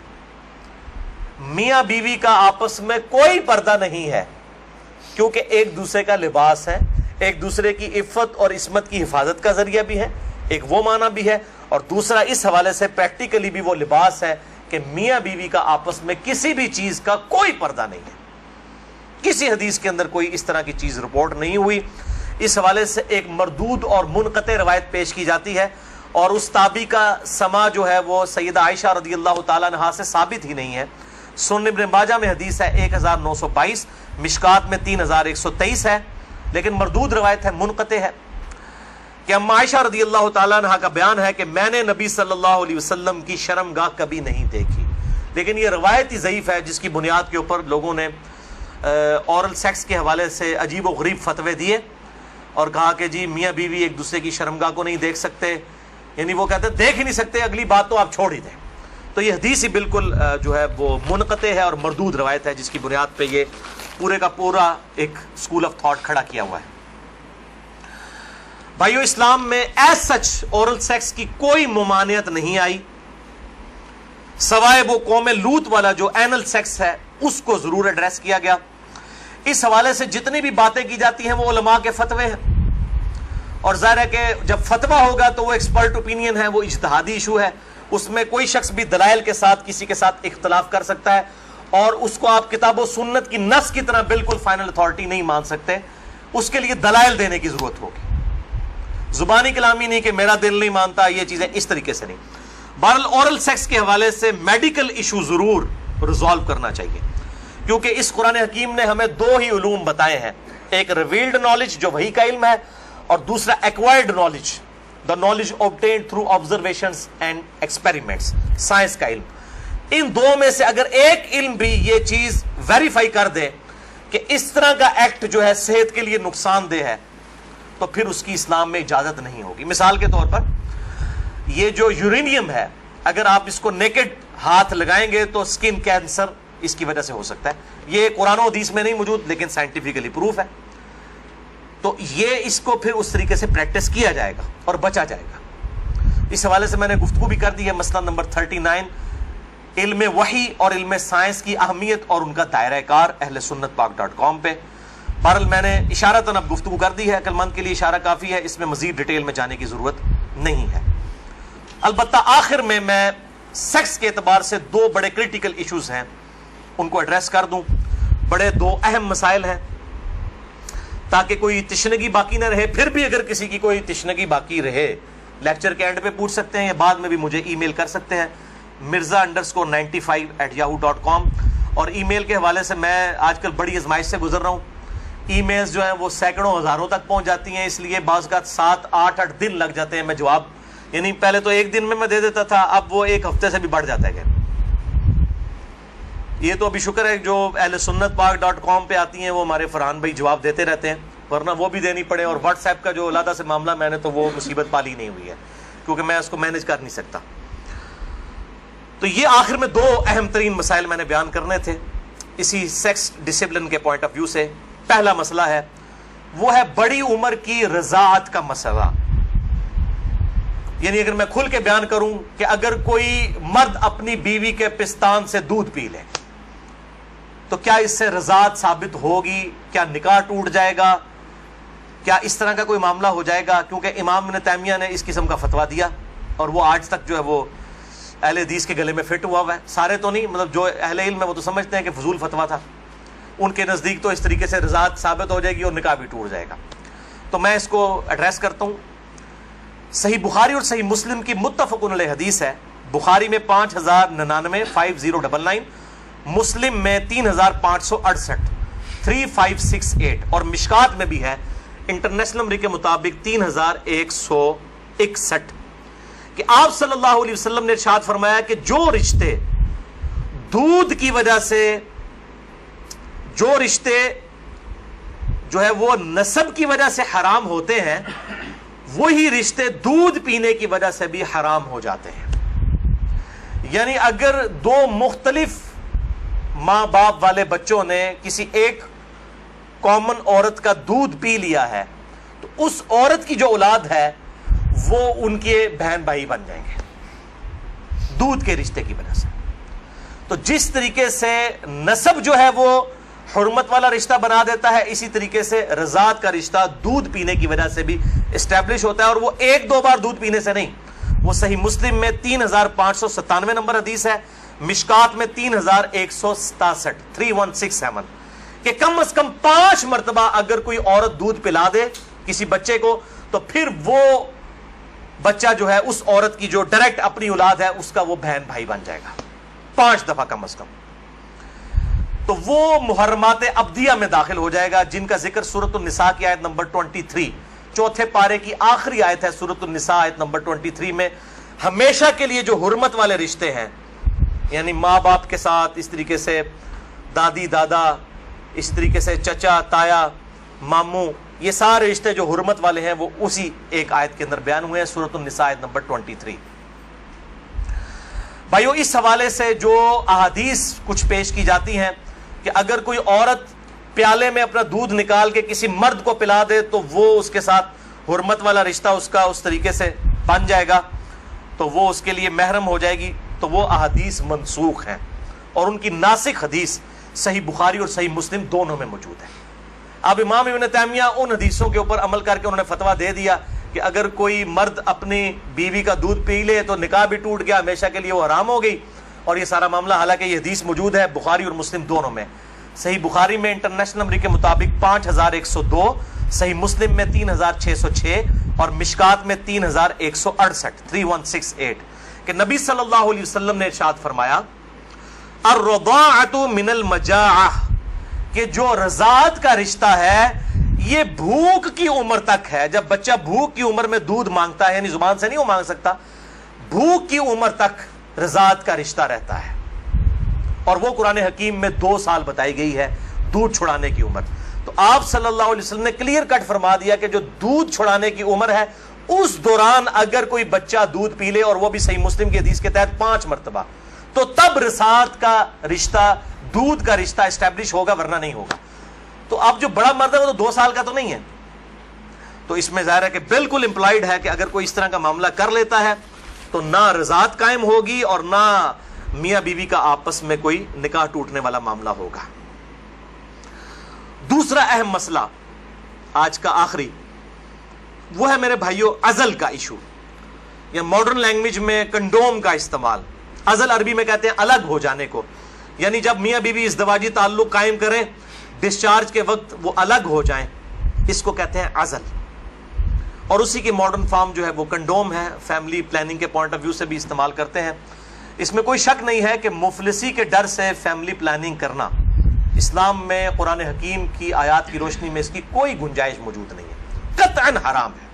میاں بیوی کا آپس میں کوئی پردہ نہیں ہے، کیونکہ ایک دوسرے کا لباس ہے، ایک دوسرے کی عفت اور عصمت کی حفاظت کا ذریعہ بھی ہے، ایک وہ معنی بھی ہے، اور دوسرا اس حوالے سے پریکٹیکلی بھی وہ لباس ہے کہ میاں بیوی کا آپس میں کسی بھی چیز کا کوئی پردہ نہیں ہے. کسی حدیث کے اندر کوئی اس طرح کی چیز رپورٹ نہیں ہوئی. اس حوالے سے ایک مردود اور منقطع روایت پیش کی جاتی ہے، اور اس تابعی کا سما جو ہے وہ سیدہ عائشہ رضی اللہ تعالیٰ عنہا سے ثابت ہی نہیں ہے. سنن ابن ماجہ میں حدیث ہے 1922، مشکات میں 3123 ہے، لیکن مردود روایت ہے، منقطع ہے، کہ اما عائشہ رضی اللہ تعالیٰ عنہا کا بیان ہے کہ میں نے نبی صلی اللہ علیہ وسلم کی شرمگاہ کبھی نہیں دیکھی. لیکن یہ روایت ہی ضعیف ہے، جس کی بنیاد کے اوپر لوگوں نے اورل سیکس کے حوالے سے عجیب و غریب فتوے دیے اور کہا کہ جی میاں بیوی ایک دوسرے کی شرمگاہ کو نہیں دیکھ سکتے، یعنی وہ کہتے ہیں دیکھ ہی نہیں سکتے، اگلی بات تو آپ چھوڑ ہی دیں. تو یہ حدیث ہی بالکل جو ہے وہ منقطع ہے اور مردود روایت ہے، جس کی بنیاد پہ یہ پورے کا پورا ایک اسکول آف تھاٹ کھڑا کیا ہوا ہے. بھائیو، اسلام میں ایز سچ اورل سیکس کی کوئی ممانعت نہیں آئی، سوائے وہ قوم لوط والا جو اینل سیکس ہے اس کو ضرور ایڈریس کیا گیا. اس حوالے سے جتنی بھی باتیں کی جاتی ہیں وہ علماء کے فتوے ہیں، اور ظاہر ہے کہ جب فتویٰ ہوگا تو وہ ایکسپرٹ اوپینین ہے, وہ اجتہادی ایشو ہے, اس میں کوئی شخص بھی دلائل کے ساتھ کسی کے ساتھ اختلاف کر سکتا ہے, اور اس کو آپ کتاب و سنت کی نص کی طرح بالکل فائنل اتھارٹی نہیں مان سکتے, اس کے لیے دلائل دینے کی ضرورت ہوگی. زبانی کلامی نہیں کہ میرا دل نہیں مانتا, یہ چیزیں اس طریقے سے نہیں. بہرحال اورل سیکس کے حوالے سے میڈیکل ایشو ضرور ریزالو کرنا چاہیے, کیونکہ اس قرآن حکیم نے ہمیں دو ہی علوم بتائے ہیں, ایک ریویلڈ نالج جو وحی کا علم ہے, اور دوسرا acquired knowledge, the knowledge obtained through observations and experiments, science کا علم. ان دو میں سے اگر ایک علم بھی یہ چیز ویریفائی کر دے کہ اس طرح کا ایکٹ جو ہے صحت کے لیے نقصان دہ ہے, تو پھر اس کی اسلام میں اجازت نہیں ہوگی. مثال کے طور پر یہ جو یورینیم ہے, اگر آپ اس کو نیکڈ ہاتھ لگائیں گے تو سکن کینسر اس کی وجہ سے ہو سکتا ہے. یہ قرآن و حدیث میں نہیں موجود, لیکن سائنٹیفکلی پروف ہے. تو یہ اس کو پھر اس طریقے سے پریکٹس کیا جائے گا اور بچا جائے گا. اس حوالے سے میں نے گفتگو بھی کر دی ہے, مسئلہ نمبر 39, علم وحی اور علم سائنس کی اہمیت اور ان کا دائرہ کار, اہل سنت پاک.com پہ. بہرحال میں نے اشارتاً اب گفتگو کر دی ہے, عقل مند کے لیے اشارہ کافی ہے, اس میں مزید ڈیٹیل میں جانے کی ضرورت نہیں ہے. البتہ آخر میں سیکس کے اعتبار سے دو بڑے کریٹیکل ایشوز ہیں, ان کو ایڈریس کر دوں. بڑے دو اہم مسائل ہیں, تاکہ کوئی تشنگی باقی نہ رہے. پھر بھی اگر کسی کی کوئی تشنگی باقی رہے, لیکچر کے اینڈ پہ پوچھ سکتے ہیں, یا بعد میں بھی مجھے ای میل کر سکتے ہیں, mirza_95@yahoo.com. اور ای میل کے حوالے سے میں آج کل بڑی آزمائش سے گزر رہا ہوں. ای میلز جو ہیں وہ سینکڑوں ہزاروں تک پہنچ جاتی ہیں, اس لیے بعض اوقات 7-8 دن لگ جاتے ہیں میں جواب, یعنی پہلے تو ایک دن میں دے دیتا تھا, اب وہ ایک ہفتے سے بھی بڑھ جاتا ہے. یہ تو ابھی شکر ہے جو اہل سنت پاک.com پہ آتی ہیں وہ ہمارے فرحان بھائی جواب دیتے رہتے ہیں, ورنہ وہ بھی دینی پڑے. اور واٹس ایپ کا جو علیحدہ سے معاملہ میں نے تو وہ مصیبت پالی نہیں ہوئی ہے, کیونکہ میں اس کو مینج کر نہیں سکتا. تو یہ آخر میں دو اہم ترین مسائل میں نے بیان کرنے تھے اسی سیکس ڈسپلن کے پوائنٹ آف ویو سے. پہلا مسئلہ ہے وہ ہے بڑی عمر کی رضاعت کا مسئلہ. یعنی اگر میں کھل کے بیان کروں کہ اگر کوئی مرد اپنی بیوی کے پستان سے دودھ پی لے تو کیا اس سے رضاعت ثابت ہوگی, کیا نکاح ٹوٹ جائے گا, کیا اس طرح کا کوئی معاملہ ہو جائے گا؟ کیونکہ امام ابن تیمیہ نے اس قسم کا فتویٰ دیا, اور وہ آج تک جو ہے وہ اہل حدیث کے گلے میں فٹ ہوا ہے. سارے تو نہیں, مطلب جو اہل علم ہے وہ تو سمجھتے ہیں کہ فضول فتویٰ تھا, ان کے نزدیک تو اس طریقے سے رضاعت ثابت ہو جائے گی اور نکاح بھی ٹوٹ جائے گا. تو میں اس کو ایڈریس کرتا ہوں. صحیح بخاری اور صحیح مسلم کی متفقن علیہ حدیث ہے. بخاری میں 5099 5099, مسلم میں 3568 3568, اور مشکات میں بھی ہے انٹرنیشنل نمبر کے مطابق 3161, کہ آپ صلی اللہ علیہ وسلم نے ارشاد فرمایا کہ جو رشتے دودھ کی وجہ سے, جو رشتے جو ہے وہ نسب کی وجہ سے حرام ہوتے ہیں, وہی رشتے دودھ پینے کی وجہ سے بھی حرام ہو جاتے ہیں. یعنی اگر دو مختلف ماں باپ والے بچوں نے کسی ایک کامن عورت کا دودھ پی لیا ہے, تو اس عورت کی جو اولاد ہے وہ ان کے بہن بھائی بن جائیں گے دودھ کے رشتے کی وجہ سے. تو جس طریقے سے نسب جو ہے وہ حرمت والا رشتہ بنا دیتا ہے, اسی طریقے سے رضاعت کا رشتہ دودھ پینے کی وجہ سے بھی اسٹیبلش ہوتا ہے, اور وہ ایک دو بار دودھ پینے سے نہیں. وہ صحیح مسلم میں 3597 نمبر حدیث ہے, مشکات میں 3167 3167, کہ کم از کم 5 مرتبہ اگر کوئی عورت دودھ پلا دے کسی بچے کو, تو پھر وہ بچہ جو ہے اس عورت کی جو ڈائریکٹ اپنی اولاد ہے اس کا وہ بہن بھائی بن جائے گا 5 دفعہ کم از کم. تو وہ محرمات ابدیہ میں داخل ہو جائے گا, جن کا ذکر سورۃ النساء کی آیت نمبر 23, چوتھے پارے کی آخری آیت ہے سورۃ النساء آیت نمبر 23 میں. ہمیشہ کے لیے جو حرمت والے رشتے ہیں, یعنی ماں باپ کے ساتھ, اس طریقے سے دادی دادا, اس طریقے سے چچا تایا ماموں, یہ سارے رشتے جو حرمت والے ہیں وہ اسی ایک آیت کے اندر بیان ہوئے ہیں, سورۃ النساء آیت نمبر 23. بھائیو, اس حوالے سے جو احادیث کچھ پیش کی جاتی ہیں کہ اگر کوئی عورت پیالے میں اپنا دودھ نکال کے کسی مرد کو پلا دے تو وہ اس کے ساتھ حرمت والا رشتہ اس کا اس طریقے سے بن جائے گا, تو وہ اس کے لیے محرم ہو جائے گی. تو وہ احادیث منسوخ ہیں, اور ان کی ناسخ حدیث صحیح بخاری اور صحیح مسلم دونوں میں موجود ہے. اب امام ابن تیمیہ ان حدیثوں کے اوپر عمل کر کے انہوں نے فتویٰ دے دیا کہ اگر کوئی مرد اپنی بیوی کا دودھ پی لے تو نکاح بھی ٹوٹ گیا, ہمیشہ کے لیے وہ حرام ہو گئی. اور یہ سارا معاملہ, حالانکہ یہ حدیث موجود ہے بخاری اور مسلم دونوں میں. صحیح بخاری میں انٹرنیشنل نمبر کے مطابق 5102, صحیح مسلم میں 3606 اور مشکات میں 3168 3168 کہ نبی صلی اللہ علیہ وسلم نے ارشاد فرمایا الرضاعۃ من المجاعہ, کہ جو رضاعت کا رشتہ ہے یہ بھوک کی عمر تک ہے. جب بچہ بھوک کی عمر میں دودھ مانگتا ہے, یعنی زبان سے نہیں وہ مانگ سکتا, بھوک کی عمر تک رضاعت کا رشتہ رہتا ہے. اور وہ قرآن حکیم میں 2 سال بتائی گئی ہے دودھ چھڑانے کی عمر. تو آپ صلی اللہ علیہ وسلم نے کلیئر کٹ فرما دیا کہ جو دودھ چھڑانے کی عمر ہے اس دوران اگر کوئی بچہ دودھ پی لے, اور وہ بھی صحیح مسلم کی حدیث کے تحت 5 مرتبہ, تو تب رضاعت کا رشتہ, دودھ کا رشتہ اسٹیبلش ہوگا, ورنہ نہیں ہوگا. تو اب جو بڑا مرد ہے وہ تو 2 سال کا تو نہیں ہے. تو اس میں ظاہر ہے کہ بالکل امپلائڈ ہے کہ اگر کوئی اس طرح کا معاملہ کر لیتا ہے تو نہ رضاعت قائم ہوگی اور نہ میاں بیوی کا آپس میں کوئی نکاح ٹوٹنے والا معاملہ ہوگا. دوسرا اہم مسئلہ آج کا آخری وہ ہے میرے بھائیوں عزل کا ایشو, یا ماڈرن لینگویج میں کنڈوم کا استعمال. عزل عربی میں کہتے ہیں الگ ہو جانے کو, یعنی جب میاں بیوی ازدواجی تعلق قائم کریں, ڈسچارج کے وقت وہ الگ ہو جائیں, اس کو کہتے ہیں عزل. اور اسی کی ماڈرن فارم جو ہے وہ کنڈوم ہے. فیملی پلاننگ کے پوائنٹ آف ویو سے بھی استعمال کرتے ہیں. اس میں کوئی شک نہیں ہے کہ مفلسی کے ڈر سے فیملی پلاننگ کرنا اسلام میں قرآن حکیم کی آیات کی روشنی میں اس کی کوئی گنجائش موجود نہیں ہے, قطعاً حرام ہے.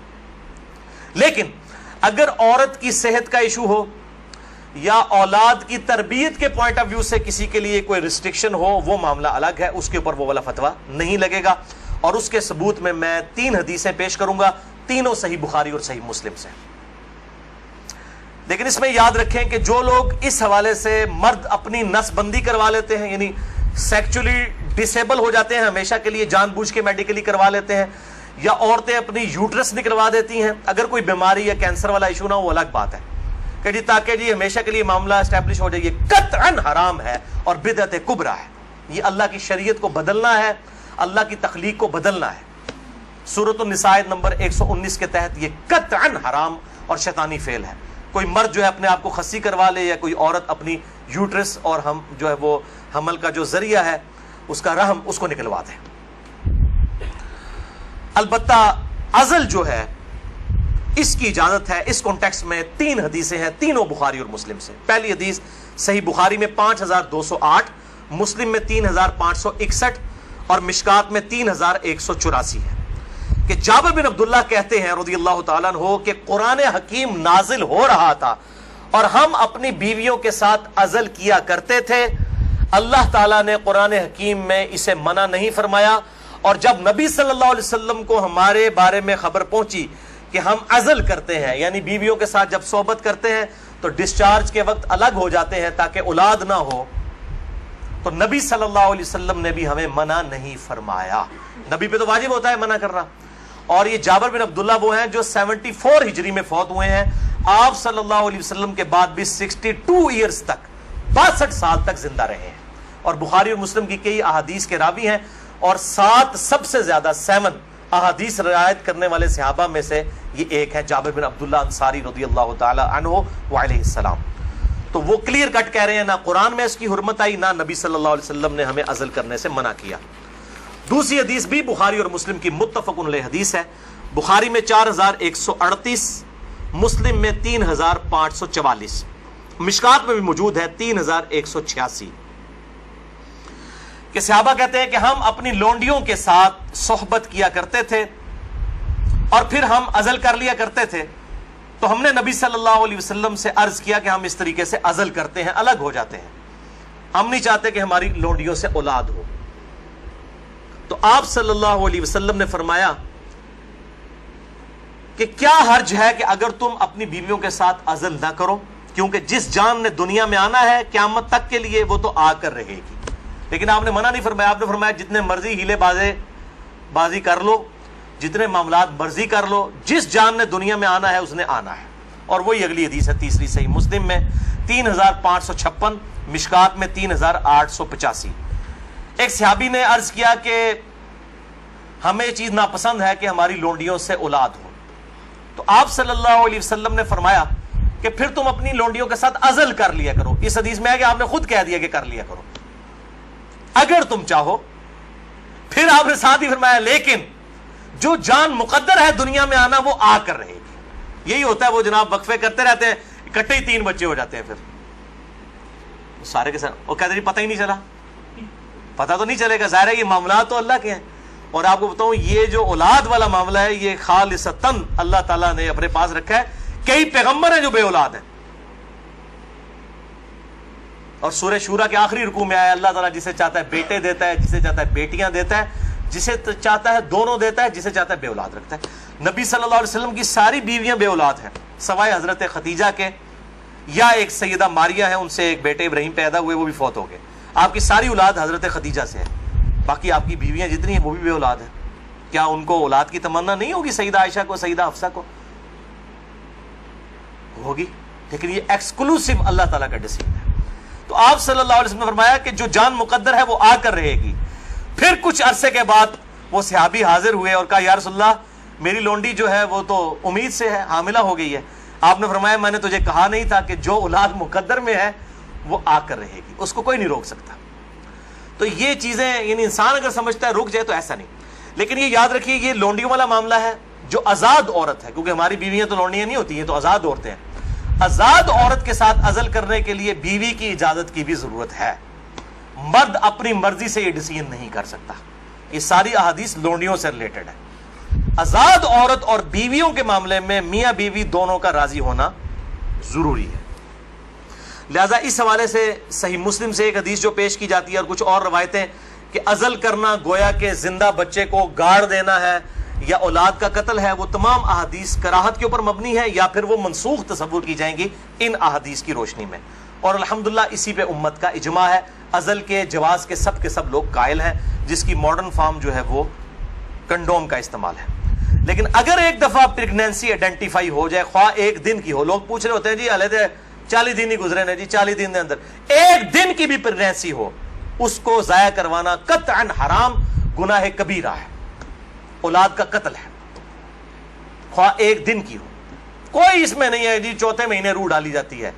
لیکن اگر عورت کی صحت کا ایشو ہو یا اولاد کی تربیت کے پوائنٹ آف ویو سے کسی کے لیے کوئی ریسٹرکشن ہو, وہ معاملہ الگ ہے, اس کے اوپر وہ والا فتویٰ نہیں لگے گا. اور اس کے ثبوت میں 3 حدیثیں پیش کروں گا, تینوں صحیح بخاری اور صحیح مسلم سے. لیکن اس میں یاد رکھیں کہ جو لوگ اس حوالے سے مرد اپنی نس بندی کروا لیتے ہیں, یعنی سیکچولی ڈسیبل ہو جاتے ہیں ہمیشہ کے لیے, جان بوجھ کے میڈیکلی کروا لیتے ہیں, یا عورتیں اپنی یوٹرس نکلوا دیتی ہیں, اگر کوئی بیماری یا کینسر والا ایشو نہ ہو وہ الگ بات ہے کہ جی تاکہ جی ہمیشہ کے لیے معاملہ اسٹیبلش ہو جائے, یہ قطعاً حرام ہے اور بدعت کبریٰ ہے. یہ اللہ کی شریعت کو بدلنا ہے, اللہ کی تخلیق کو بدلنا ہے. سورۃ النساء نمبر 119 کے تحت یہ قطعاً حرام اور شیطانی فعل ہے. کوئی مرد جو ہے اپنے آپ کو خصی کروا لے, یا کوئی عورت اپنی یوٹرس اور ہم جو ہے وہ حمل کا جو ذریعہ ہے اس کا رحم اس کو نکلوا دے. البتہ عزل جو ہے اس کی اجازت ہے. اس کانٹیکسٹ میں 3 حدیثیں ہیں, تینوں بخاری اور مسلم سے. پہلی حدیث صحیح بخاری میں 5208, مسلم میں 3561 اور مشکات میں 3184 ہے کہ جابر بن عبداللہ کہتے ہیں رضی اللہ تعالیٰ عنہ کہ قرآن حکیم نازل ہو رہا تھا اور ہم اپنی بیویوں کے ساتھ عزل کیا کرتے تھے. اللہ تعالیٰ نے قرآن حکیم میں اسے منع نہیں فرمایا, اور جب نبی صلی اللہ علیہ وسلم کو ہمارے بارے میں خبر پہنچی کہ ہم عزل کرتے ہیں, یعنی بیویوں کے ساتھ جب صحبت کرتے ہیں تو ڈسچارج کے وقت الگ ہو جاتے ہیں تاکہ اولاد نہ ہو, تو نبی صلی اللہ علیہ وسلم نے بھی ہمیں منع نہیں فرمایا. نبی پہ تو واجب ہوتا ہے منع کرنا. اور یہ جابر بن عبداللہ وہ ہیں جو 74 ہجری میں فوت ہوئے ہیں. آپ صلی اللہ علیہ وسلم کے بعد بھی 62 ایئرز تک, 62 سال تک زندہ رہے ہیں, اور بخاری اور مسلم کی کئی احادیث کے راوی ہیں, اور 7 سب سے زیادہ 7 احادیث روایت کرنے والے صحابہ میں سے یہ ایک ہے, جابر بن عبداللہ انصاری رضی اللہ تعالی عنہ وعلیہ السلام. تو وہ کلیئر کٹ کہہ رہے ہیں نہ قرآن میں اس کی حرمت آئی, نہ نبی صلی اللہ علیہ وسلم نے ہمیں عزل کرنے سے منع کیا. دوسری حدیث بھی بخاری اور مسلم کی متفق علیہ حدیث ہے. بخاری میں 4138, مسلم میں 3544, مشکات میں بھی موجود ہے 3186 کہ صحابہ کہتے ہیں کہ ہم اپنی لونڈیوں کے ساتھ صحبت کیا کرتے تھے اور پھر ہم عزل کر لیا کرتے تھے. تو ہم نے نبی صلی اللہ علیہ وسلم سے عرض کیا کہ ہم اس طریقے سے عزل کرتے ہیں, الگ ہو جاتے ہیں, ہم نہیں چاہتے کہ ہماری لونڈیوں سے اولاد ہو. تو آپ صلی اللہ علیہ وسلم نے فرمایا کہ کیا حرج ہے کہ اگر تم اپنی بیویوں کے ساتھ عزل نہ کرو, کیونکہ جس جان نے دنیا میں آنا ہے قیامت تک کے لیے وہ تو آ کر رہے گی. لیکن آپ نے منع نہیں فرمایا, آپ نے فرمایا جتنے مرضی ہیلے بازی کر لو, جتنے معاملات مرضی کر لو, جس جان نے دنیا میں آنا ہے اس نے آنا ہے. اور وہی اگلی حدیث ہے تیسری صحیح مسلم میں 3556, مشکات میں 3885. ایک صحابی نے عرض کیا کہ ہمیں یہ چیز ناپسند ہے کہ ہماری لونڈیوں سے اولاد ہو. تو آپ صلی اللہ علیہ وسلم نے فرمایا کہ پھر تم اپنی لونڈیوں کے ساتھ عزل کر لیا کرو. اس حدیث میں ہے کہ آپ نے خود کہہ دیا کہ کر لیا کرو اگر تم چاہو. پھر آپ نے ساتھ ہی فرمایا لیکن جو جان مقدر ہے دنیا میں آنا وہ آ کر رہے گی. یہی ہوتا ہے, وہ جناب وقفے کرتے رہتے ہیں, اکٹھے ہی 3 بچے ہو جاتے ہیں, پھر سارے کے ساتھ وہ کہتے ہیں پتہ ہی نہیں چلا. پتہ تو نہیں چلے گا, ظاہر ہے یہ معاملات تو اللہ کے ہیں. اور آپ کو بتاؤں یہ جو اولاد والا معاملہ ہے یہ خالصتاً اللہ تعالیٰ نے اپنے پاس رکھا ہے. کئی پیغمبر ہیں جو بے اولاد ہیں, اور سورہ شورا کے آخری رکوع میں آیا اللہ تعالیٰ جسے چاہتا ہے بیٹے دیتا ہے, جسے چاہتا ہے بیٹیاں دیتا ہے, جسے چاہتا ہے دونوں دیتا ہے, جسے چاہتا ہے بے اولاد رکھتا ہے. نبی صلی اللہ علیہ وسلم کی ساری بیویاں بے اولاد ہیں سوائے حضرت خدیجہ کے, یا ایک سیدہ ماریہ ہے, ان سے ایک بیٹے ابراہیم پیدا ہوئے, وہ بھی فوت ہو گئے. آپ کی ساری اولاد حضرت خدیجہ سے ہے, باقی آپ کی بیویاں جتنی ہیں وہ بھی بے اولاد ہیں. کیا ان کو اولاد کی تمنا نہیں ہوگی؟ سیدہ عائشہ کو, سیدہ حفصہ کو ہوگی, لیکن یہ ایکسکلوسیو اللہ تعالیٰ کا ڈیسیژن ہے. تو آپ صلی اللہ علیہ وسلم نے فرمایا کہ جو جان مقدر ہے وہ آ کر رہے گی. پھر کچھ عرصے کے بعد وہ صحابی حاضر ہوئے اور کہا یا رسول اللہ میری لونڈی جو ہے وہ تو امید سے ہے, حاملہ ہو گئی ہے. آپ نے فرمایا میں نے تجھے کہا نہیں تھا کہ جو اولاد مقدر میں ہے وہ آ کر رہے گی, اس کو کوئی نہیں روک سکتا. تو یہ چیزیں یعنی انسان اگر سمجھتا ہے رک جائے تو ایسا نہیں. لیکن یہ یاد رکھیے یہ لونڈیوں والا معاملہ ہے جو آزاد عورت ہے, کیونکہ ہماری بیویاں تو لونڈیاں نہیں ہوتی ہیں, تو آزاد عورتیں ہیں. آزاد عورت کے ساتھ عزل کرنے کے لیے بیوی کی اجازت کی بھی ضرورت ہے. مرد اپنی مرضی سے یہ ڈیسیژن نہیں کر سکتا. یہ ساری احادیث لونڈیوں سے ریلیٹڈ ہے. آزاد عورت اور بیویوں کے معاملے میں میاں بیوی دونوں کا راضی ہونا ضروری ہے. لہذا اس حوالے سے صحیح مسلم سے ایک حدیث جو پیش کی جاتی ہے اور کچھ اور روایتیں کہ عزل کرنا گویا کہ زندہ بچے کو گاڑ دینا ہے یا اولاد کا قتل ہے, وہ تمام احادیث کراہت کے اوپر مبنی ہے یا پھر وہ منسوخ تصور کی جائیں گی ان احادیث کی روشنی میں. اور الحمدللہ اسی پہ امت کا اجماع ہے. عزل کے جواز کے سب لوگ قائل ہیں, جس کی ماڈرن فارم جو ہے وہ کنڈوم کا استعمال ہے. لیکن اگر ایک دفعہ پریگنینسی آئیڈینٹیفائی ہو جائے, خواہ ایک دن کی ہو, لوگ پوچھ رہے ہوتے ہیں جی علیحدہ 40 دن ہی گزرے نا جی, 40 دن کے اندر ایک دن کی بھی پریگنینسی ہو, اس کو ضائع کروانا قطعاً حرام گناہ کبیرہ ہے, اولاد کا قتل ہے, خواہ ایک دن کی ہو. کوئی اس میں نہیں ہے جی چوتھے مہینے روح ڈالی جاتی ہے.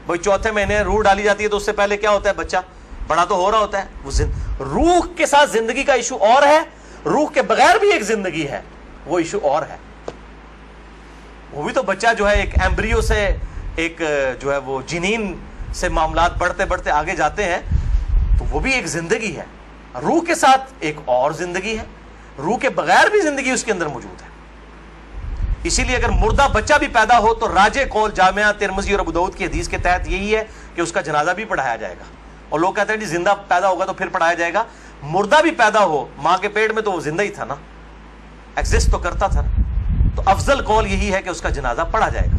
بھائی چوتھے مہینے روح ڈالی جاتی ہے تو اس سے پہلے کیا ہوتا ہے, بچہ بڑا تو ہو رہا ہوتا ہے. وہ روح کے ساتھ زندگی کا ایشو اور ہے, روح کے بغیر بھی ایک زندگی ہے, وہ ایشو اور ہے. وہ بھی تو بچہ جو ہے ایک ایمبریو سے ایک جو ہے وہ جنین سے معاملات بڑھتے بڑھتے آگے جاتے ہیں, تو وہ بھی ایک زندگی ہے. روح کے ساتھ ایک اور زندگی ہے, روح کے بغیر بھی زندگی اس کے اندر موجود ہے. اسی لیے اگر مردہ بچہ بھی پیدا ہو تو راجع قول جامعہ ترمذی اور ابو داؤد کی حدیث کے تحت یہی ہے کہ اس کا جنازہ بھی پڑھایا جائے گا. اور لوگ کہتے ہیں جی زندہ پیدا ہوگا تو پھر پڑھایا جائے گا. مردہ بھی پیدا ہو ماں کے پیٹ میں تو وہ زندہ ہی تھا نا, ایگزسٹ تو کرتا تھا, تو افضل قول یہی ہے کہ اس کا جنازہ پڑھا جائے گا.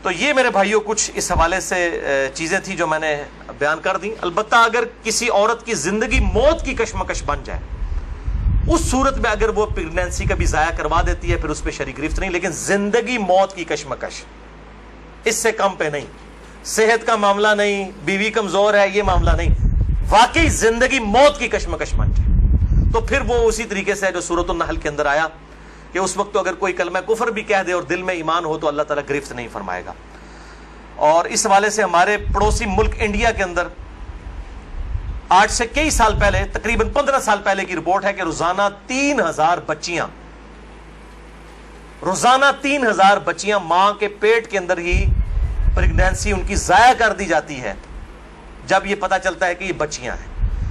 تو یہ میرے بھائیوں کچھ اس حوالے سے چیزیں تھیں جو میں نے بیان کر دیں. البتہ اگر کسی عورت کی زندگی موت کی کشمکش بن جائے, اس صورت میں اگر وہ پریگنینسی کا بھی ضائع کروا دیتی ہے پھر اس پہ شرع گرفت نہیں. لیکن زندگی موت کی کشمکش اس سے کم پہ نہیں, صحت کا معاملہ نہیں, بیوی کمزور ہے, یہ معاملہ نہیں, واقعی زندگی موت کی کشمکش بن جائے تو پھر وہ اسی طریقے سے جو سورۃ النحل کے اندر آیا کہ اس وقت تو اگر کوئی کلمہ کفر بھی کہہ دے اور دل میں ایمان ہو تو اللہ تعالیٰ گرفت نہیں فرمائے گا. اور اس حوالے سے ہمارے پڑوسی ملک انڈیا کے اندر آج سے کئی سال پہلے, تقریباً 15 سال پہلے کی رپورٹ ہے کہ روزانہ 3000 بچیاں ماں کے پیٹ کے اندر ہی پریگنینسی ان کی ضائع کر دی جاتی ہے جب یہ پتا چلتا ہے کہ یہ بچیاں ہیں.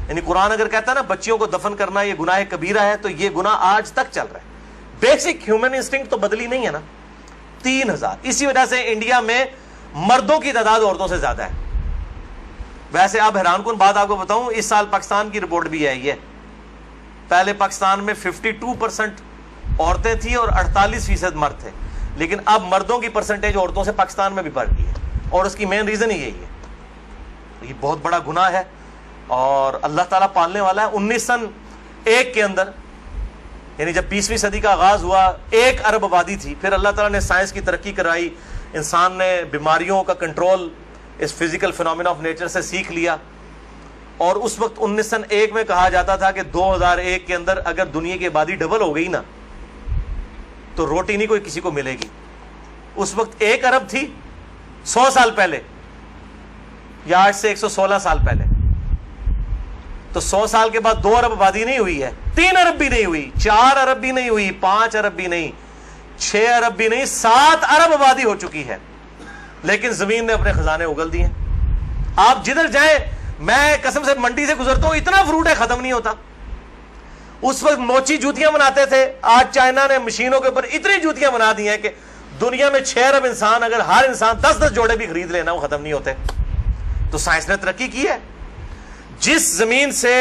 یعنی قرآن اگر کہتا ہے نا بچیوں کو دفن کرنا یہ گناہ کبیرہ ہے, تو یہ گناہ آج تک چل رہا ہے. بیسک ہیومن انسٹنکٹ تو بدلی نہیں ہے نا. 3000. اسی وجہ سے انڈیا میں مردوں کی تعداد عورتوں سے زیادہ ہے. ویسے آپ حیران کن بات آپ کو بتاؤں, اس سال پاکستان کی رپورٹ بھی آئی ہے. پہلے پاکستان میں 52% عورتیں تھیں اور 48% مرد تھے, لیکن اب مردوں کی پرسنٹیج عورتوں سے پاکستان میں بھی بڑھ گئی ہے, اور اس کی مین ریزن ہی یہی ہے. یہ بہت بڑا گناہ ہے اور اللہ تعالیٰ پالنے والا ہے. 1901 کے اندر, یعنی جب 20ویں صدی کا آغاز ہوا, 1 ارب آبادی تھی. پھر اللہ تعالیٰ نے سائنس کی ترقی کرائی, انسان نے بیماریوں کا کنٹرول اس فزیکل فینومینا آف نیچر سے سیکھ لیا, اور اس وقت 1901 میں کہا جاتا تھا کہ 2001 کے اندر اگر دنیا کی آبادی ڈبل ہو گئی نا تو روٹی نہیں کوئی کسی کو ملے گی. اس وقت 1 ارب تھی 100 سال پہلے, یا آج سے 116 سال پہلے. تو 100 سال کے بعد 2 ارب آبادی نہیں ہوئی ہے, 3 ارب بھی نہیں ہوئی, 4 ارب بھی نہیں ہوئی, 5 ارب بھی نہیں, 6 ارب بھی نہیں, 7 ارب آبادی ہو چکی ہے. لیکن زمین نے اپنے خزانے اگل دیے. آپ جدھر جائیں, میں قسم سے منڈی سے گزرتا ہوں, اتنا فروٹ ہے ختم نہیں ہوتا. اس وقت موچی جوتیاں بناتے تھے, آج چائنا نے مشینوں کے اوپر اتنی جوتیاں بنا دی ہیں کہ دنیا میں 6 ارب انسان, اگر ہر انسان 10-10 جوڑے بھی خرید لینا, وہ ختم نہیں ہوتے. تو سائنس نے ترقی کی ہے. جس زمین سے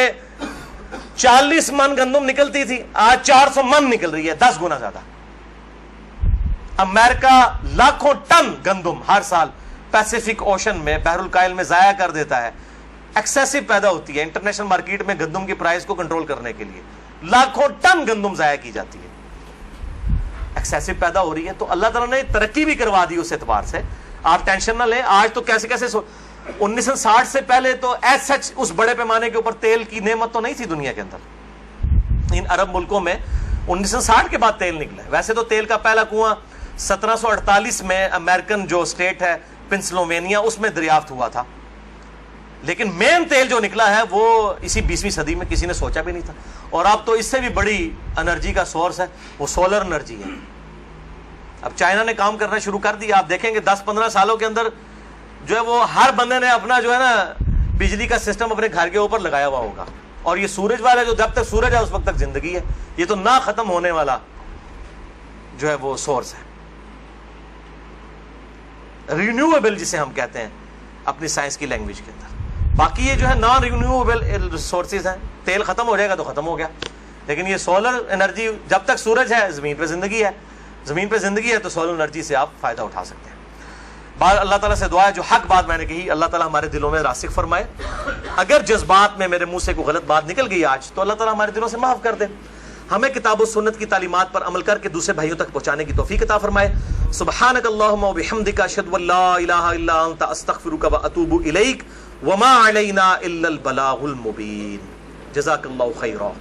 40 من گندم نکلتی تھی, آج 400 من نکل رہی ہے, 10 گنا زیادہ. امریکہ لاکھوں ٹن گندم ہر سال پیسیفک اوشن میں, بحر الکاہل میں ضائع کر دیتا ہے. ایکسیسو پیدا ہوتی ہے انٹرنیشنل مارکیٹ میں گندم کی پرائز کو کنٹرول کرنے کے لیے. لاکھوں ٹن گندم ضائع کی جاتی ہے, ایکسیسو پیدا ہو رہی ہے. تو اللہ تعالیٰ نے ترقی بھی کروا دی اس اعتبار سے, آپ ٹینشن نہ لیں. آج تو کیسے 1960 سے پہلے تو ایز سچ اس بڑے پیمانے کے اوپر تیل کی نعمت تو نہیں تھی دنیا کے اندر. ان عرب ملکوں میں 1960 کے بعد تیل نکلا ہے. ویسے تو تیل کا پہلا کنواں 1748 میں امریکن جو اسٹیٹ ہے پنسلوینیا, اس میں دریافت ہوا تھا. لیکن مین تیل جو نکلا ہے وہ اسی 20ویں صدی میں, کسی نے سوچا بھی نہیں تھا. اور اب تو اس سے بھی بڑی انرجی کا سورس ہے, وہ سولر انرجی ہے. اب چائنا نے کام کرنا شروع کر دیا. آپ دیکھیں گے 10-15 سالوں کے اندر جو ہے وہ ہر بندے نے اپنا جو ہے نا بجلی کا سسٹم اپنے گھر کے اوپر لگایا ہوا ہوگا. اور یہ سورج والا جو جب تک سورج ہے اس وقت تک زندگی ہے, یہ تو نہ ختم ہونے والا جو ہے وہ سورس ہے, رینیویبل جسے ہم کہتے ہیں اپنی سائنس کی لینگویج کے اندر. باقی یہ جو ہے نان رینیویبل ریسورسز ہیں. تیل ختم ہو جائے گا تو ختم ہو گیا, لیکن یہ سولر انرجی, جب تک سورج ہے زمین پہ زندگی ہے, زمین پہ زندگی ہے تو سولر انرجی سے آپ فائدہ اٹھا سکتے ہیں. بات اللہ تعالیٰ سے دعا ہے جو حق بات میں نے کہی اللہ تعالیٰ ہمارے دلوں میں راسخ فرمائے. اگر جذبات میں میرے منہ سے کوئی غلط بات نکل گئی آج, تو اللہ تعالیٰ ہمارے دلوں سے معاف کر دے. ہمیں کتاب و سنت کی تعلیمات پر عمل کر کے دوسرے بھائیوں تک پہنچانے کی توفیق عطا فرمائے. سبحانک اللہم و بحمدک, اشہد ان لا الہ الا انت, استغفرک و اتوب الیک, وما علینا الا البلاغ المبین. جزاک اللہ خیرا.